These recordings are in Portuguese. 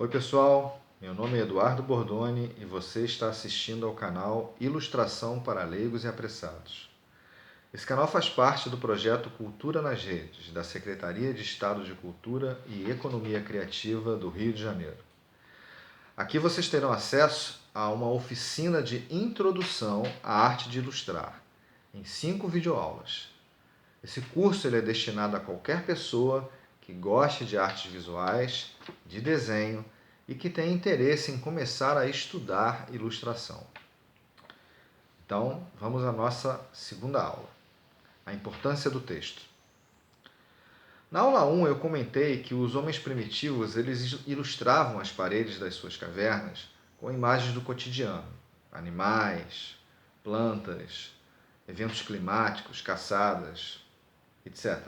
Oi pessoal, meu nome é Eduardo Bordoni e você está assistindo ao canal Ilustração para Leigos e Apressados. Esse canal faz parte do projeto Cultura nas Redes, da Secretaria de Estado de Cultura e Economia Criativa do Rio de Janeiro. Aqui vocês terão acesso a uma oficina de introdução à arte de ilustrar, em 5 videoaulas. Esse curso é destinado a qualquer pessoa que goste de artes visuais, de desenho e que tenha interesse em começar a estudar ilustração. Então, vamos à nossa segunda aula, a importância do texto. Na aula 1 eu comentei que os homens primitivos eles ilustravam as paredes das suas cavernas com imagens do cotidiano, animais, plantas, eventos climáticos, caçadas, etc.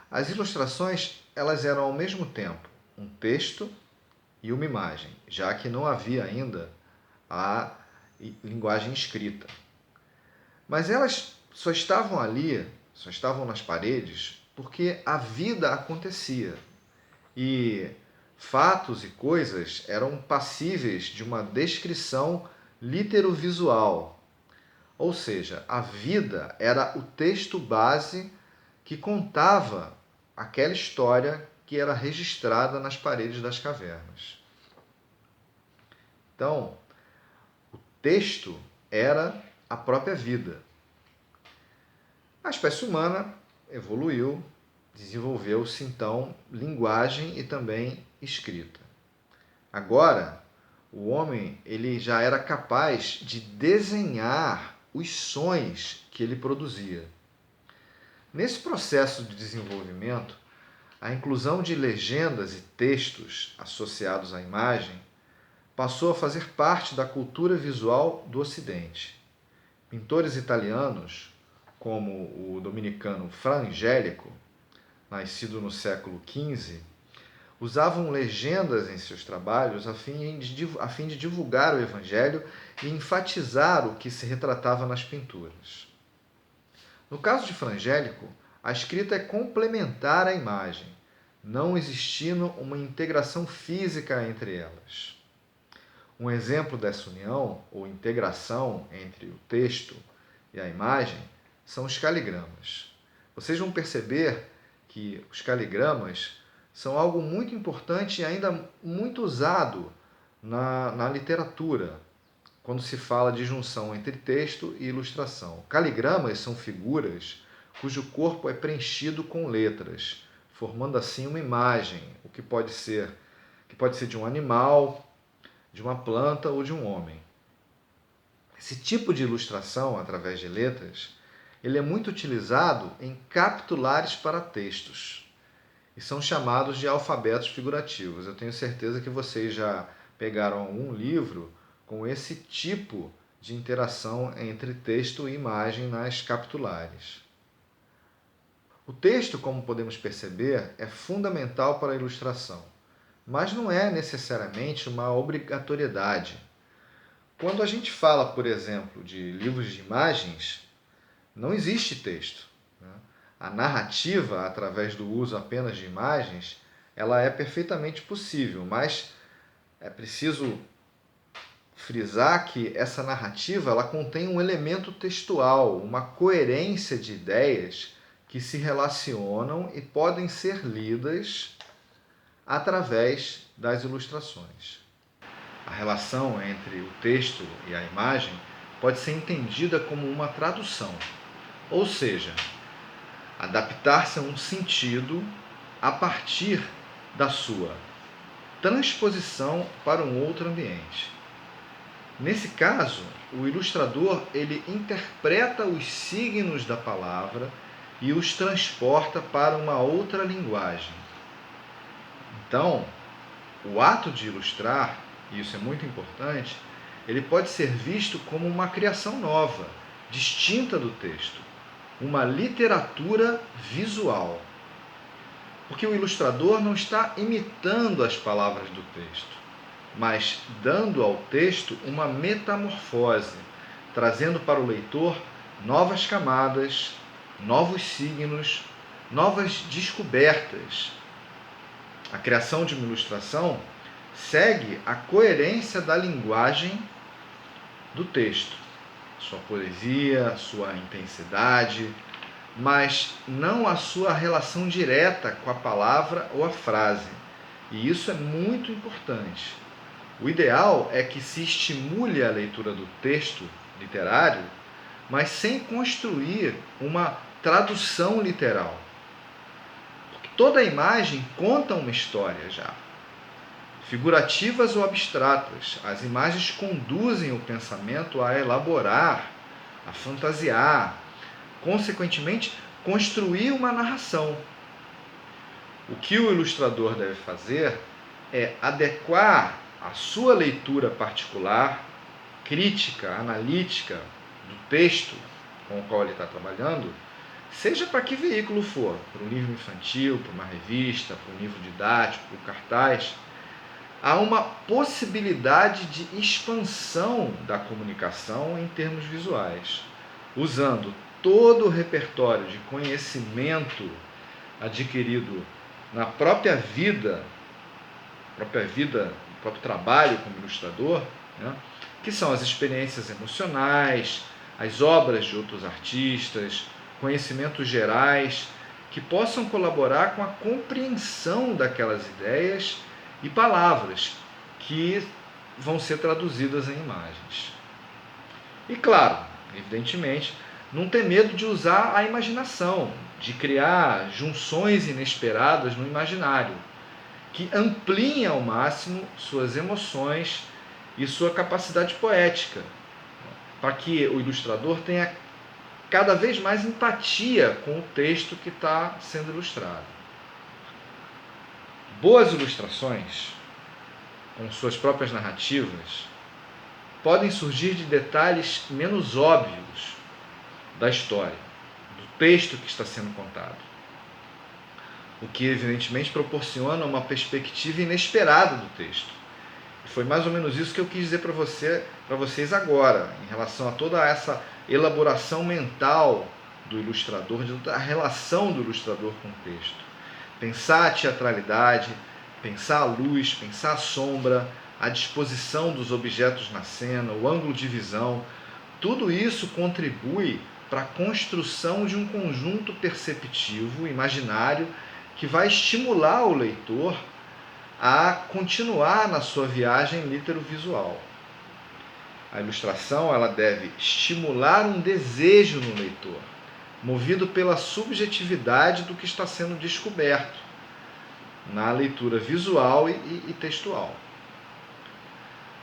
As ilustrações elas eram ao mesmo tempo um texto e uma imagem, já que não havia ainda a linguagem escrita. Mas elas só estavam ali, só estavam nas paredes, porque a vida acontecia. E fatos e coisas eram passíveis de uma descrição literovisual. Ou seja, a vida era o texto base que contava aquela história que era registrada nas paredes das cavernas. Então, o texto era a própria vida. A espécie humana evoluiu, desenvolveu-se então linguagem e também escrita. Agora, o homem ele já era capaz de desenhar os sons que ele produzia. Nesse processo de desenvolvimento, a inclusão de legendas e textos associados à imagem passou a fazer parte da cultura visual do Ocidente. Pintores italianos, como o dominicano Fra Angelico, nascido no século XV, usavam legendas em seus trabalhos a fim de divulgar o Evangelho e enfatizar o que se retratava nas pinturas. No caso de Fra Angelico, a escrita é complementar à imagem, não existindo uma integração física entre elas. Um exemplo dessa união ou integração entre o texto e a imagem são os caligramas. Vocês vão perceber que os caligramas são algo muito importante e ainda muito usado na literatura, quando se fala de junção entre texto e ilustração. Caligramas são figuras cujo corpo é preenchido com letras, formando assim uma imagem, o que pode ser de um animal, de uma planta ou de um homem. Esse tipo de ilustração através de letras, ele é muito utilizado em capitulares para textos e são chamados de alfabetos figurativos. Eu tenho certeza que vocês já pegaram algum livro com esse tipo de interação entre texto e imagem nas capitulares. O texto, como podemos perceber, é fundamental para a ilustração, mas não é necessariamente uma obrigatoriedade. Quando a gente fala, por exemplo, de livros de imagens, não existe texto. A narrativa, através do uso apenas de imagens, ela é perfeitamente possível, mas é preciso frisar que essa narrativa ela contém um elemento textual, uma coerência de ideias que se relacionam e podem ser lidas através das ilustrações. A relação entre o texto e a imagem pode ser entendida como uma tradução, ou seja, adaptar-se a um sentido a partir da sua transposição para um outro ambiente. Nesse caso, o ilustrador ele interpreta os signos da palavra e os transporta para uma outra linguagem. Então, o ato de ilustrar, e isso é muito importante, ele pode ser visto como uma criação nova, distinta do texto, uma literatura visual. Porque o ilustrador não está imitando as palavras do texto, mas dando ao texto uma metamorfose, trazendo para o leitor novas camadas, novos signos, novas descobertas. A criação de uma ilustração segue a coerência da linguagem do texto, sua poesia, sua intensidade, mas não a sua relação direta com a palavra ou a frase. E isso é muito importante. O ideal é que se estimule a leitura do texto literário, mas sem construir uma tradução literal. Porque toda imagem conta uma história já. Figurativas ou abstratas, as imagens conduzem o pensamento a elaborar, a fantasiar, consequentemente, construir uma narração. O que o ilustrador deve fazer é adequar a sua leitura particular, crítica, analítica do texto com o qual ele está trabalhando, seja para que veículo for, para um livro infantil, para uma revista, para um livro didático, para um cartaz, há uma possibilidade de expansão da comunicação em termos visuais, usando todo o repertório de conhecimento adquirido na própria vida, o próprio trabalho como ilustrador, né, que são as experiências emocionais, as obras de outros artistas, conhecimentos gerais, que possam colaborar com a compreensão daquelas ideias e palavras que vão ser traduzidas em imagens. E claro, evidentemente, não ter medo de usar a imaginação, de criar junções inesperadas no imaginário, que ampliem ao máximo suas emoções e sua capacidade poética, para que o ilustrador tenha cada vez mais empatia com o texto que está sendo ilustrado. Boas ilustrações, com suas próprias narrativas, podem surgir de detalhes menos óbvios da história, do texto que está sendo contado, o que evidentemente proporciona uma perspectiva inesperada do texto. E foi mais ou menos isso que eu quis dizer para vocês agora, em relação a toda essa elaboração mental do ilustrador, da relação do ilustrador com o texto. Pensar a teatralidade, pensar a luz, pensar a sombra, a disposição dos objetos na cena, o ângulo de visão, tudo isso contribui para a construção de um conjunto perceptivo, imaginário, que vai estimular o leitor a continuar na sua viagem literovisual. A ilustração ela deve estimular um desejo no leitor, movido pela subjetividade do que está sendo descoberto na leitura visual e textual,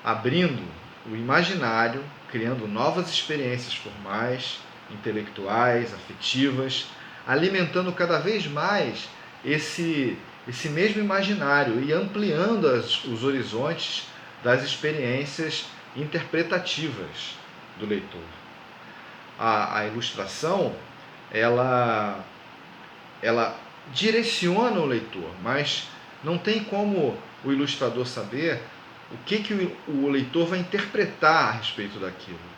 abrindo o imaginário, criando novas experiências formais, intelectuais, afetivas, alimentando cada vez mais esse mesmo imaginário e ampliando os horizontes das experiências interpretativas do leitor. A ilustração ela direciona o leitor, mas não tem como o ilustrador saber o que o leitor vai interpretar a respeito daquilo.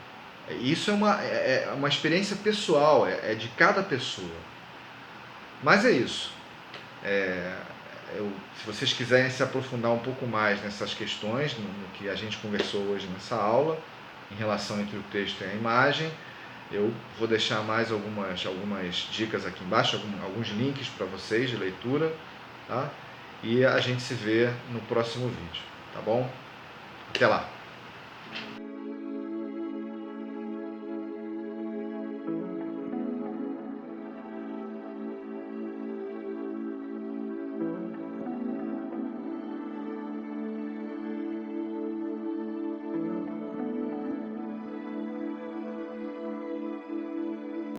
Isso é uma experiência pessoal, é de cada pessoa. Mas é isso. Se vocês quiserem se aprofundar um pouco mais nessas questões, no que a gente conversou hoje nessa aula, em relação entre o texto e a imagem, eu vou deixar mais algumas dicas aqui embaixo, alguns links para vocês de leitura, tá? E a gente se vê no próximo vídeo, tá bom? Até lá!